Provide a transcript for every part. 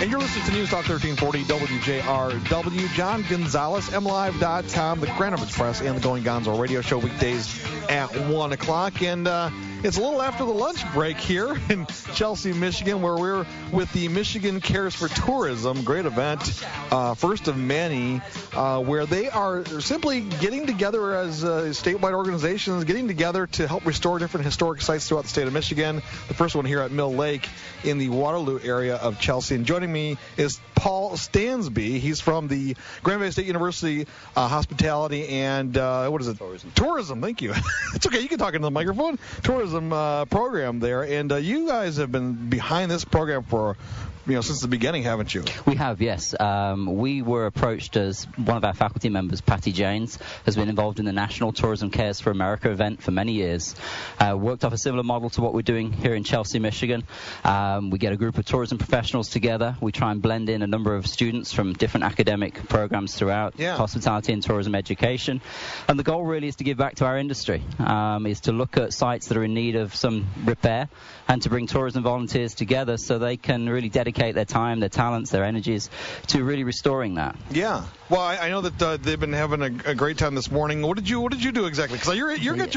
And you're listening to News Talk 1340 WJRW. John Gonzalez, MLive.com, the Grand Rapids Press, and the Going Gonzo radio show weekdays at 1 o'clock. And it's a little after the lunch break here in Chelsea, Michigan, where we're with the Michigan Cares for Tourism. Great event, first of many, where they are simply getting together as statewide organizations, getting together to help restore different historic sites throughout the state of Michigan. The first one here at Mill Lake in the Waterloo area of Chelsea. And joining me is Paul Stansbie. He's from the Grand Valley State University Hospitality and, what is it? Tourism, thank you. It's okay, you can talk into the microphone. Tourism program there. And you guys have been behind this program for since the beginning, haven't you? We have, yes. We were approached as one of our faculty members, Patty Janes, has been involved in the National Tourism Cares for America event for many years. Worked off a similar model to what we're doing here in Chelsea, Michigan. We get a group of tourism professionals together. We try and blend in a number of students from different academic programs throughout hospitality and tourism education. And the goal really is to give back to our industry, is to look at sites that are in need of some repair and to bring tourism volunteers together so they can really dedicate their time, their talents, their energies to really restoring that. Yeah. Well, I know that they've been having a great time this morning. What did you do exactly? Because you got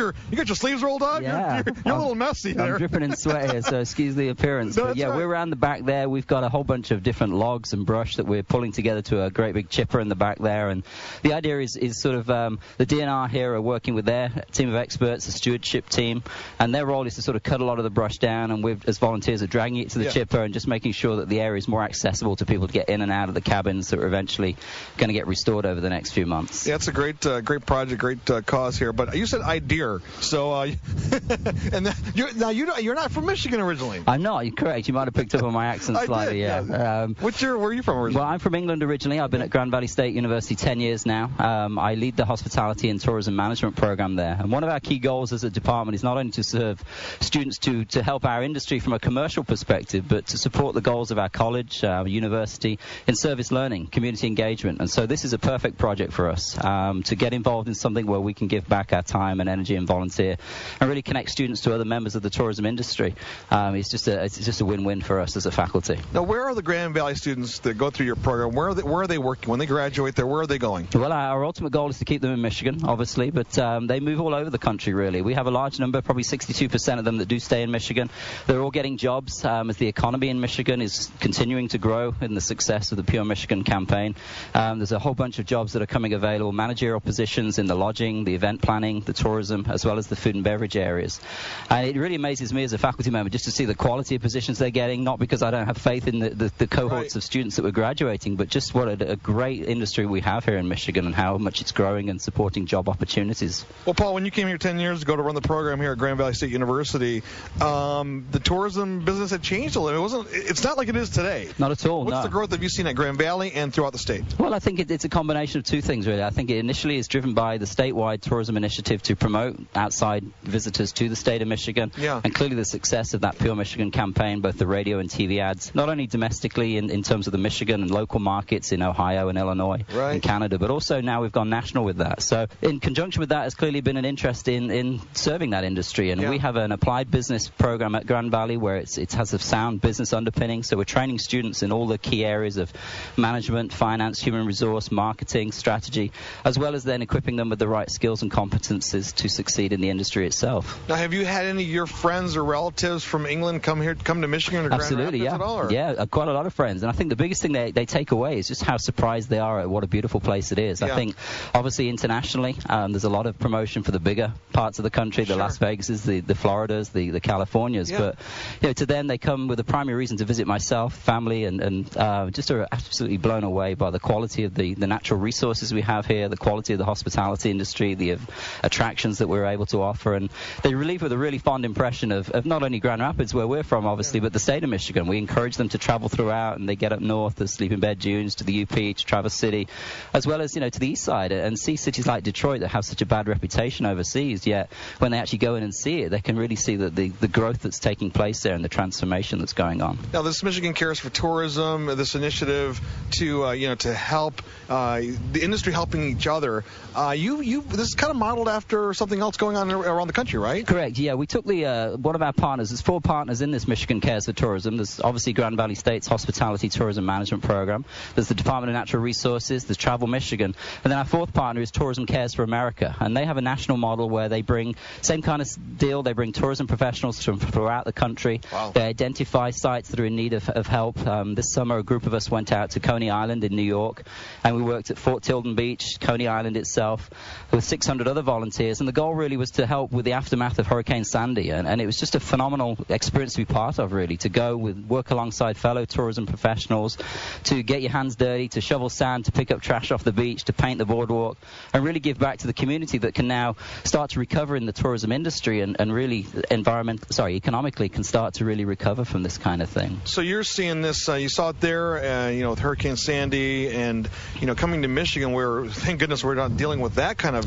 your sleeves rolled up. Yeah. You're a little messy there. I'm dripping in sweat here, so excuse the appearance. No, but yeah, right. We're around the back there. We've got a whole bunch of different logs and brush that we're pulling together to a great big chipper in the back there. And the idea is sort of the DNR here are working with their team of experts, the stewardship team, and their role is to sort of cut a lot of the brush down, and we as volunteers are dragging it to the chipper and just making sure that the area is more accessible to people to get in and out of the cabins that are eventually going to get restored over the next few months. Yeah, it's a great project, great cause here. But you said idea, so and you're not from Michigan originally. I'm not. You're correct. You might have picked up on my accent slightly. Yeah. Where are you from originally? Well, I'm from England originally. I've been at Grand Valley State University 10 years now. I lead the hospitality and tourism management program there. And one of our key goals as a department is not only to serve students to help our industry from a commercial perspective, but to support the goals of our college, our university, in service learning, community engagement. And so this is a perfect project for us to get involved in something where we can give back our time and energy and volunteer and really connect students to other members of the tourism industry. It's just a win-win for us as a faculty. Now, where are the Grand Valley students that go through your program? Where are they working? When they graduate there, where are they going? Well, our ultimate goal is to keep them in Michigan, obviously, but they move all over the country, really. We have a large number, probably 62% of them that do stay in Michigan. They're all getting jobs as the economy in Michigan is continuing to grow in the success of the Pure Michigan campaign. There's a whole bunch of jobs that are coming available, managerial positions in the lodging, the event planning, the tourism, as well as the food and beverage areas. And it really amazes me as a faculty member just to see the quality of positions they're getting, not because I don't have faith in the cohorts of students that we're graduating, but just what a great industry we have here in Michigan and how much it's growing and supporting job opportunities. Well, Paul, when you came here 10 years ago to run the program here at Grand Valley State University, the tourism business had changed a little. It's not like it is today. Not at all. What's the growth have you seen at Grand Valley and throughout the state? Well, I think it's a combination of two things, really. I think it initially is driven by the statewide tourism initiative to promote outside visitors to the state of Michigan. Yeah. And clearly the success of that Pure Michigan campaign, both the radio and TV ads, not only domestically in terms of the Michigan and local markets in Ohio and Illinois and Canada, but also now we've gone national with that. So in conjunction with that has clearly been an interest in serving that industry. And we have an applied business program at Grand Valley where it has a sound business underpinning. So we're training students in all the key areas of management, finance, human resource, marketing, strategy, as well as then equipping them with the right skills and competencies to succeed in the industry itself. Now, have you had any of your friends or relatives from England come to Michigan or Grand Rapids at all? Or? Yeah, quite a lot of friends. And I think the biggest thing they take away is just how surprised they are at what a beautiful place it is. I think, obviously, internationally, there's a lot of promotion for the bigger parts of the country, the Las Vegases, the Floridas, the Californias. But to them, they come with a primary reason to visit myself, family, and just are absolutely blown away by the quality of the natural resources we have here, the quality of the hospitality industry, the attractions that we're able to offer. And they leave with a really fond impression of not only Grand Rapids, where we're from, obviously, but the state of Michigan. We encourage them to travel throughout, and they get up north to Sleeping Bear Dunes, to the UP, to Traverse City, as well as, to the east side, and see cities like Detroit that have such a bad reputation overseas, yet when they actually go in and see it, they can really see that the growth that's taking place there and the transformation that's going on. Now, this Michigan Michigan Cares for Tourism, this initiative to help the industry helping each other. This is kind of modeled after something else going on around the country, right? Correct. Yeah, we took one of our partners. There's 4 partners in this Michigan Cares for Tourism. There's obviously Grand Valley State's Hospitality Tourism Management Program. There's the Department of Natural Resources. There's Travel Michigan, and then our 4th partner is Tourism Cares for America, and they have a national model where they bring same kind of deal. They bring tourism professionals from throughout the country. Wow. They identify sites that are in need of help. This summer, a group of us went out to Coney Island in New York, and we worked at Fort Tilden Beach, Coney Island itself, with 600 other volunteers. And the goal really was to help with the aftermath of Hurricane Sandy, and it was just a phenomenal experience to be part of, really, to go work alongside fellow tourism professionals, to get your hands dirty, to shovel sand, to pick up trash off the beach, to paint the boardwalk, and really give back to the community that can now start to recover in the tourism industry and really economically can start to really recover from this kind of thing. So you're seeing this, you saw it there, with Hurricane Sandy, and, coming to Michigan where, thank goodness, we're not dealing with that kind of,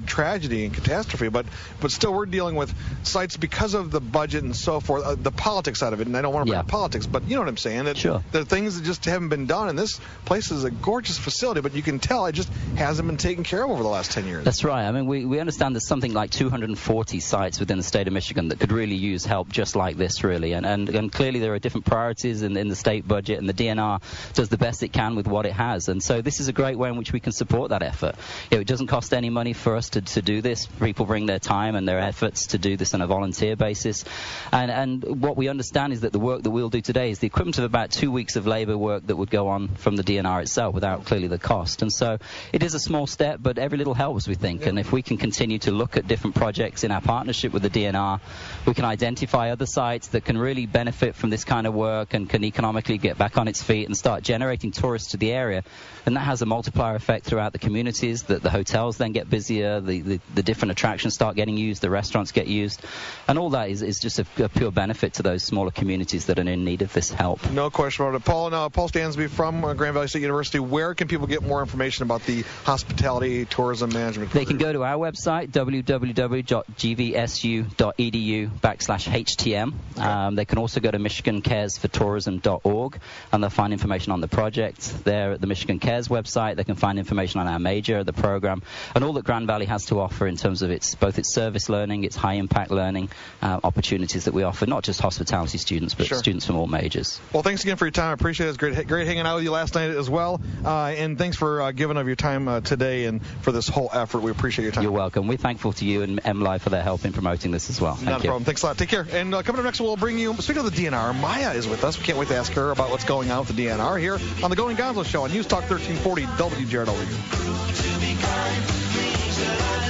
tragedy and catastrophe, but still we're dealing with sites because of the budget and so forth, the politics side of it, and I don't want to bring up politics, but you know what I'm saying? Sure. There are things that just haven't been done, and this place is a gorgeous facility, but you can tell it just hasn't been taken care of over the last 10 years. That's right. I mean, we understand there's something like 240 sites within the state of Michigan that could really use help just like this, really, and clearly there are different priorities in the state budget, and the DNR does the best it can with what it has, and so this is a great way in which we can support that effort. It doesn't cost any money for us to do this. People bring their time and their efforts to do this on a volunteer basis, and what we understand is that the work that we'll do today is the equivalent of about 2 weeks of labor work that would go on from the DNR itself without clearly the cost. And so it is a small step, but every little helps, we think. And if we can continue to look at different projects in our partnership with the DNR, we can identify other sites that can really benefit from this kind of work and can economically get back on its feet and start generating tourists to the area. And that has a multiplier effect throughout the communities, that the hotels then get busier, the different attractions start getting used, the restaurants get used, and all that is just a pure benefit to those smaller communities that are in need of this help. No question about it. Paul Stansbie from Grand Valley State University, where can people get more information about the hospitality tourism management program? They can go to our website, www.gvsu.edu/HTM. Okay. They can also go to michigancaresfortourism.org, and they'll find information on the project there at the Michigan Cares website. They can find information on our major, the program, and all that Grand Valley has to offer in terms of both its service learning, its high-impact learning opportunities that we offer, not just hospitality students, but students from all majors. Well, thanks again for your time. I appreciate it. It's great hanging out with you last night as well. And thanks for giving of your time today and for this whole effort. We appreciate your time. You're welcome. We're thankful to you and MLive for their help in promoting this as well. Not a problem. Thanks a lot. Take care. And coming up next, we'll bring you, speaking of the DNR, Maya is with us. We can't wait to ask her about what's going on with the DNR here on the Going Gonzo Show on News Talk 1340 WJRW.